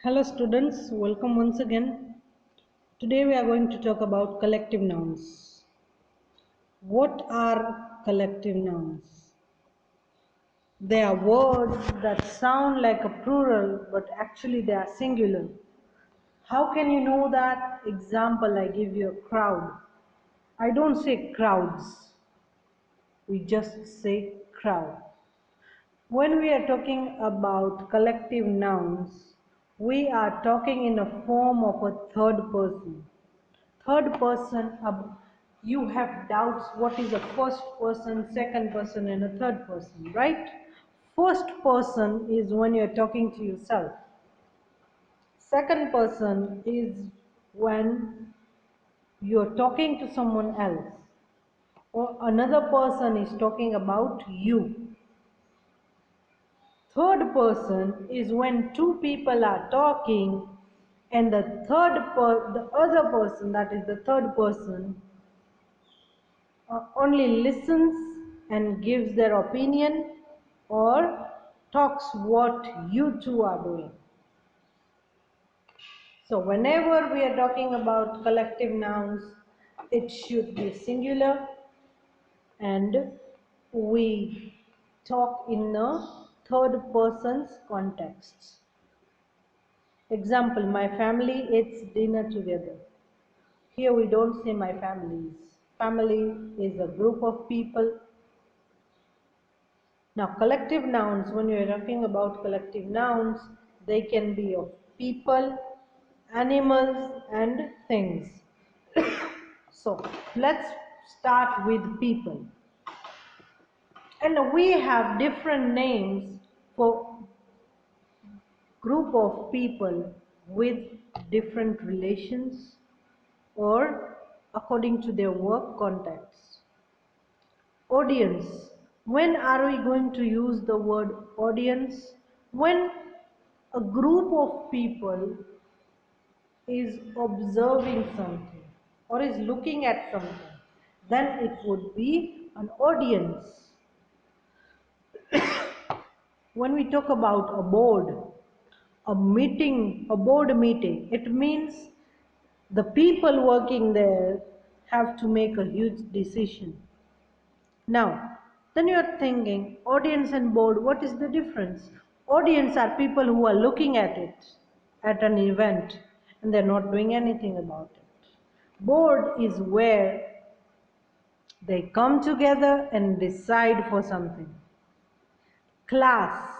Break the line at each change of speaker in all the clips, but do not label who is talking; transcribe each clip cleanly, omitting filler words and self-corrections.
Hello students, welcome once again. Today we are going to talk about collective nouns. What are collective nouns? They are words that sound like a plural but actually they are singular. How can you know that? Example, I give you a crowd. I don't say crowds, we just say crowd. When we are talking about collective nouns, we are talking in a form of a third person. Third person, you have doubts what is a first person, second person and a third person, right? First person is when you're talking to yourself. Second person is when you're talking to someone else or another person is talking about you. Third person is when two people are talking and the other person, that is the third person, only listens and gives their opinion or talks what you two are doing. So whenever we are talking about collective nouns, it should be singular and we talk in a third person's context. Example, my family eats dinner together. Here we don't say my families. Family is a group of people. Now, collective nouns, when you're talking about collective nouns, they can be of people, animals, and things. So, let's start with people. And we have different names for group of people with different relations or according to their work contexts. Audience. When are we going to use the word audience? When a group of people is observing something or is looking at something, then it would be an audience. When we talk about a board, a meeting, a board meeting, it means the people working there have to make a huge decision. Now, then you are thinking, audience and board, what is the difference? Audience are people who are looking at it, at an event, and they're not doing anything about it. Board is where they come together and decide for something. Class.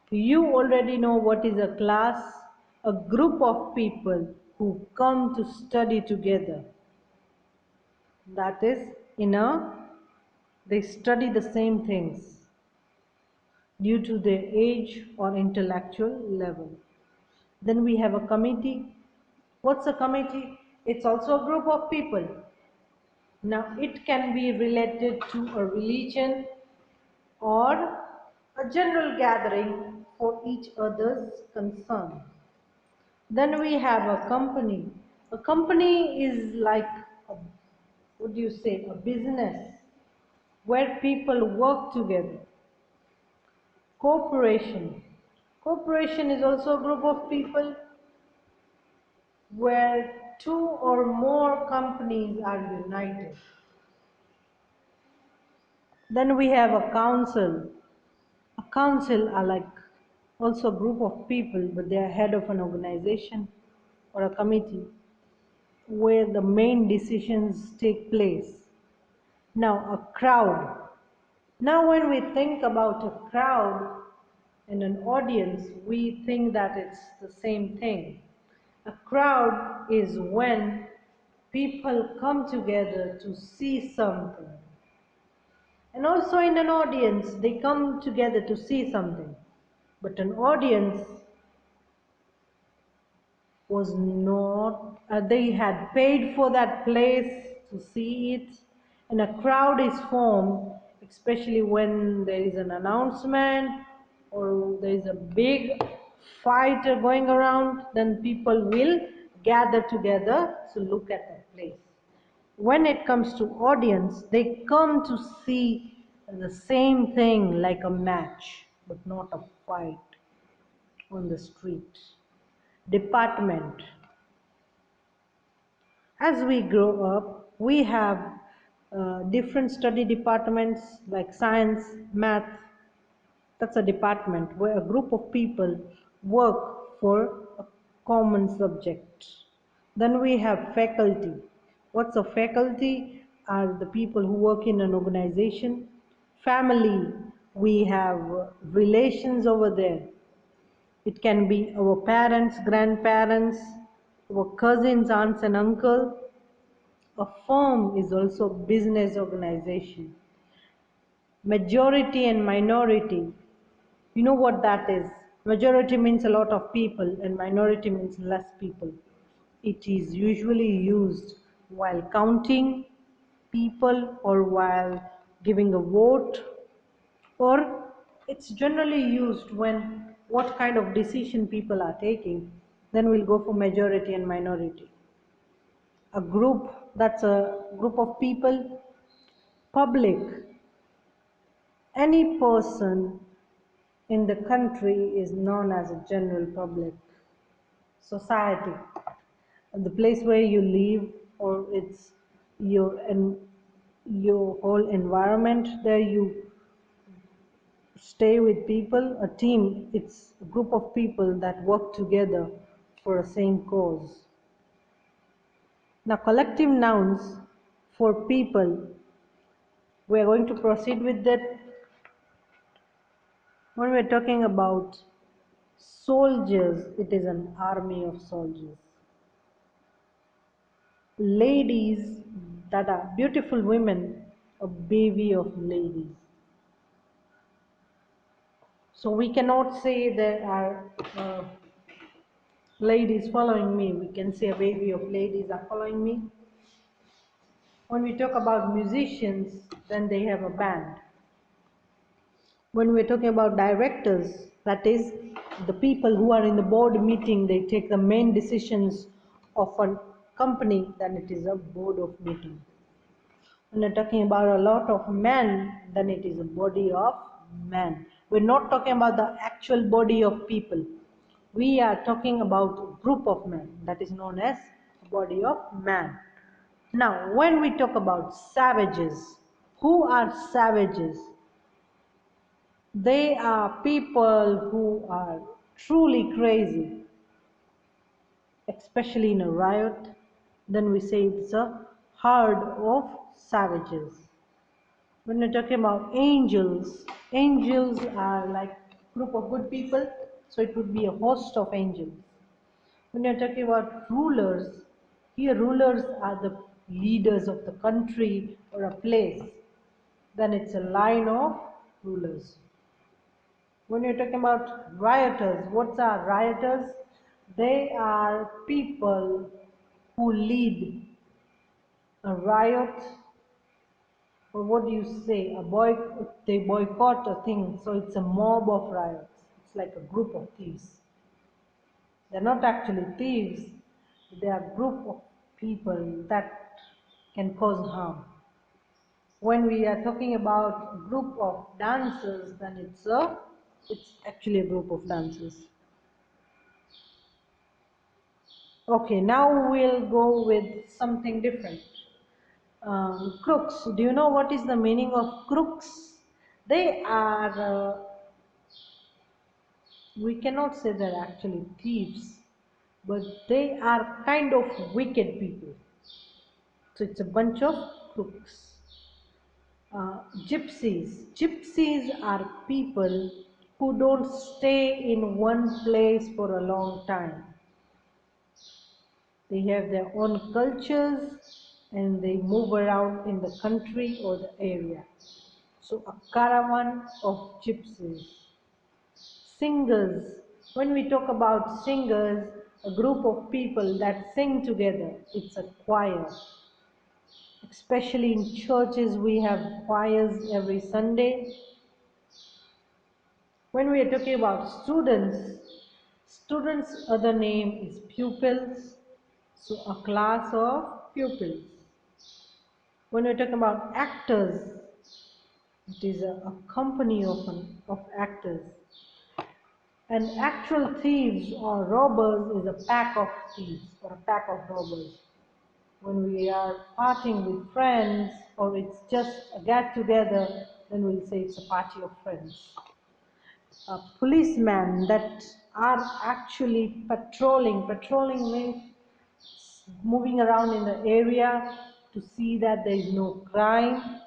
You already know what is a class. A group of people who come to study together. That is, they study the same things due to their age or intellectual level. Then we have a committee. What's a committee? It's also a group of people. Now it can be related to a religion or a general gathering for each other's concern. Then we have a company. A company is like, what do you say, a business where people work together. Corporation. Corporation is also a group of people where two or more companies are united. Then we have a council. A council are like also a group of people, but they are head of an organization or a committee where the main decisions take place. Now, a crowd. Now, when we think about a crowd and an audience, we think that it's the same thing. A crowd is when people come together to see something. And also in an audience, they come together to see something. But an audience was not, they had paid for that place to see it. And a crowd is formed, especially when there is an announcement or there is a big fight going around, then people will gather together to look at that place. When it comes to audience, they come to see the same thing like a match, but not a fight on the street. Department. As we grow up, we have different study departments like science, math. That's a department where a group of people work for a common subject. Then we have faculty. What's a faculty? Are the people who work in an organization. Family, we have relations over there. It can be our parents, grandparents, our cousins, aunts and uncle. A firm is also a business organization. Majority and minority. You know what that is? Majority means a lot of people and minority means less people. It is usually used while counting people or while giving a vote, or it's generally used when what kind of decision people are taking. Then we'll go for majority and minority. A group, that's a group of people. Public, any person in the country is known as a general public. Society, the place where you live, or it's your whole environment. There you stay with people. A team, it's a group of people that work together for a same cause. Now, collective nouns for people, we are going to proceed with that. When we're talking about soldiers, it is an army of soldiers. Ladies, that are beautiful women, a bevy of ladies. So we cannot say there are ladies following me. We can say a bevy of ladies are following me. When we talk about musicians, then they have a band. When we're talking about directors, that is the people who are in the board meeting, they take the main decisions of a company, then it is a board of meeting. When we're talking about a lot of men, then it is a body of men. We're not talking about the actual body of people. We are talking about a group of men, that is known as body of man. Now, when we talk about savages, who are savages? They are people who are truly crazy, especially in a riot. Then we say it's a herd of savages. When we're talking about angels, angels are like a group of good people, so it would be a host of angels. When you're talking about rulers, here rulers are the leaders of the country or a place. Then it's a line of rulers. When you're talking about rioters, what's our rioters? They are people who lead a riot, or what do you say? They boycott a thing, so it's a mob of riots. It's like a group of thieves. They're not actually thieves, they are a group of people that can cause harm. When we are talking about a group of dancers, then it's actually a group of dancers. Okay, now we'll go with something different. Crooks. Do you know what is the meaning of crooks? They are, we cannot say they're actually thieves, but they are kind of wicked people. So it's a bunch of crooks. Gypsies. Gypsies are people who don't stay in one place for a long time. They have their own cultures and they move around in the country or the area. So a caravan of gypsies. Singers. When we talk about singers, a group of people that sing together, it's a choir. Especially in churches, we have choirs every Sunday. When we are talking about students' other name is pupils. So a class of pupils. When we're talking about actors, it is a company of actors. And actual thieves or robbers is a pack of thieves or a pack of robbers. When we are partying with friends or it's just a get together, then we'll say it's a party of friends. Policemen that are actually patrolling. Patrolling means moving around in the area to see that there is no crime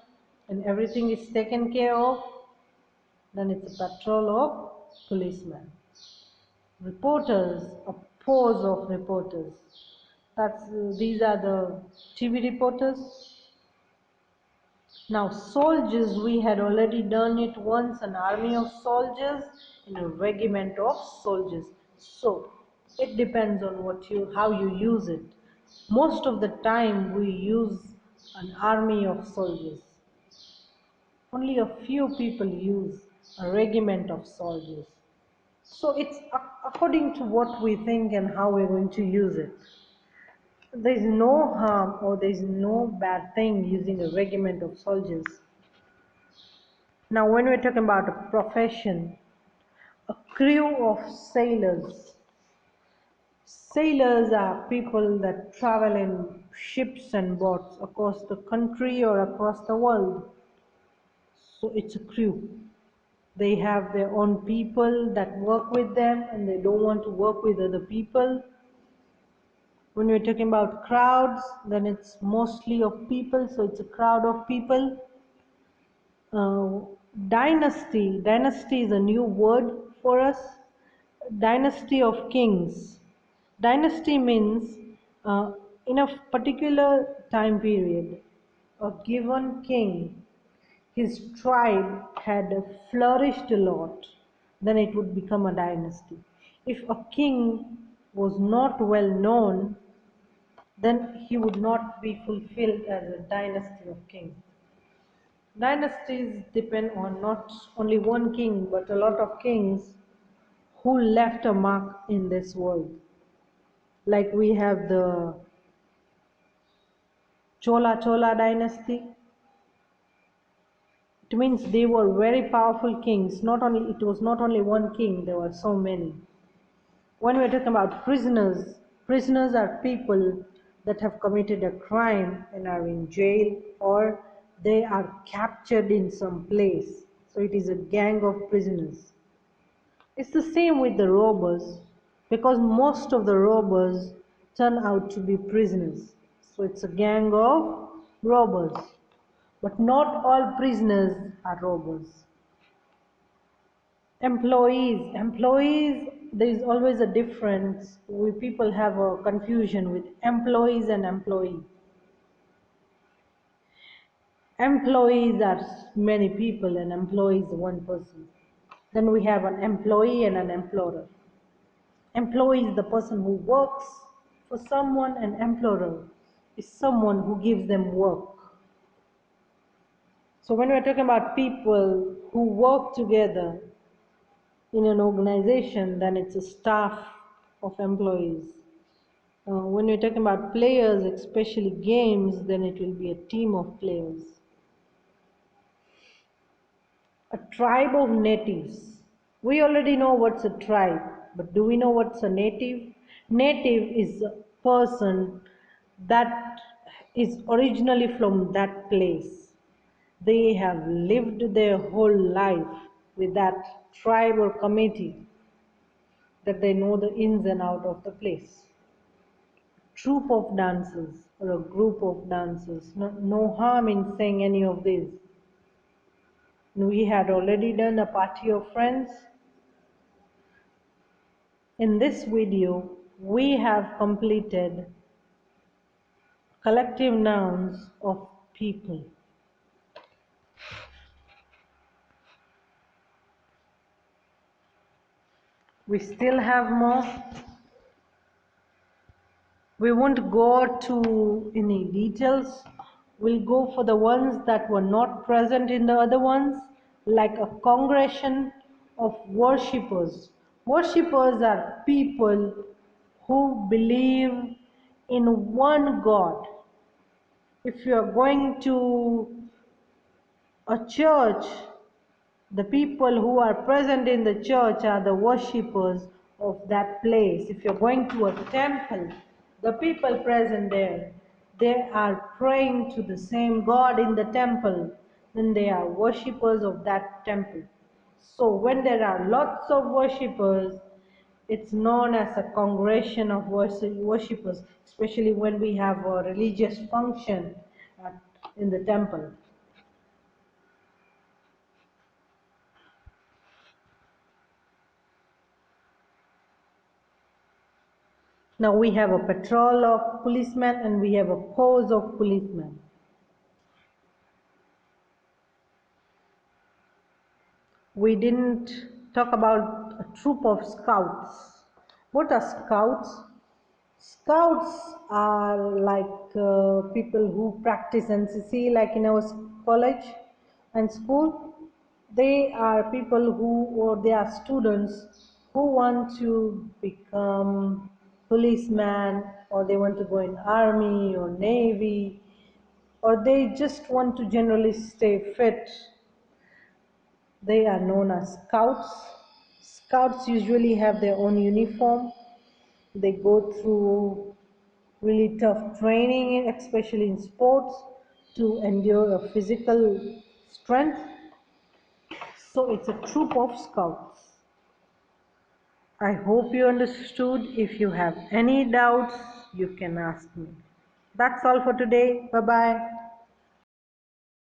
and everything is taken care of. Then it's a patrol of policemen. Reporters, a pose of reporters. These are the TV reporters. Now soldiers, we had already done it once, an army of soldiers and a regiment of soldiers. So it depends on how you use it. Most of the time we use an army of soldiers. Only a few people use a regiment of soldiers. So it's according to what we think and how we're going to use it. There is no harm or there is no bad thing using a regiment of soldiers. Now, when we're talking about a profession, a crew of sailors. Sailors are people that travel in ships and boats across the country or across the world. So it's a crew. They have their own people that work with them and they don't want to work with other people. When we're talking about crowds, then it's mostly of people, so it's a crowd of people. Uh, dynasty is a new word for us. Dynasty of kings. Dynasty means in a particular time period, a given king, his tribe had flourished a lot, then it would become a dynasty. If a king was not well known, then he would not be fulfilled as a dynasty of kings. Dynasties depend on not only one king, but a lot of kings who left a mark in this world. Like we have the Chola dynasty. It means they were very powerful kings. It was not only one king, there were so many. When we're talking about prisoners are people that have committed a crime and are in jail or they are captured in some place. So it is a gang of prisoners. It's the same with the robbers because most of the robbers turn out to be prisoners. So it's a gang of robbers. But not all prisoners are robbers. Employees, there is always a difference. People have a confusion with employees and employee. Employees are many people and employee is one person. Then we have an employee and an employer. Employee is the person who works for someone, and employer is someone who gives them work. So when we're talking about people who work together in an organization, then it's a staff of employees. When we're talking about players, especially games, then it will be a team of players. A tribe of natives. We already know what's a tribe, but do we know what's a native? Native is a person that is originally from that place. They have lived their whole life with that tribe or community, that they know the ins and out of the place. Troop of dancers or a group of dancers. No harm in saying any of these. We had already done a party of friends. In this video, we have completed collective nouns of people. We still have more. We won't go to any details. We'll go for the ones that were not present in the other ones, like a congregation of worshippers. Worshippers are people who believe in one God. If you are going to a church, The people who are present in the church are the worshippers of that place. If you're going to a temple, the people present there, they are praying to the same God in the temple, then they are worshippers of that temple. So when there are lots of worshippers, it's known as a congregation of worshippers, especially when we have a religious function in the temple. Now we have a patrol of policemen and we have a force of policemen. We didn't talk about a troop of scouts. What are scouts? Scouts are like people who practice NCC, like in our college and school. They are people who, or they are students who want to become policeman, or they want to go in army or navy, or they just want to generally stay fit. They are known as scouts. Scouts usually have their own uniform. They go through really tough training, especially in sports, to endure a physical strength. So it's a troop of scouts. I hope you understood. If you have any doubts, you can ask me. That's all for today. Bye bye.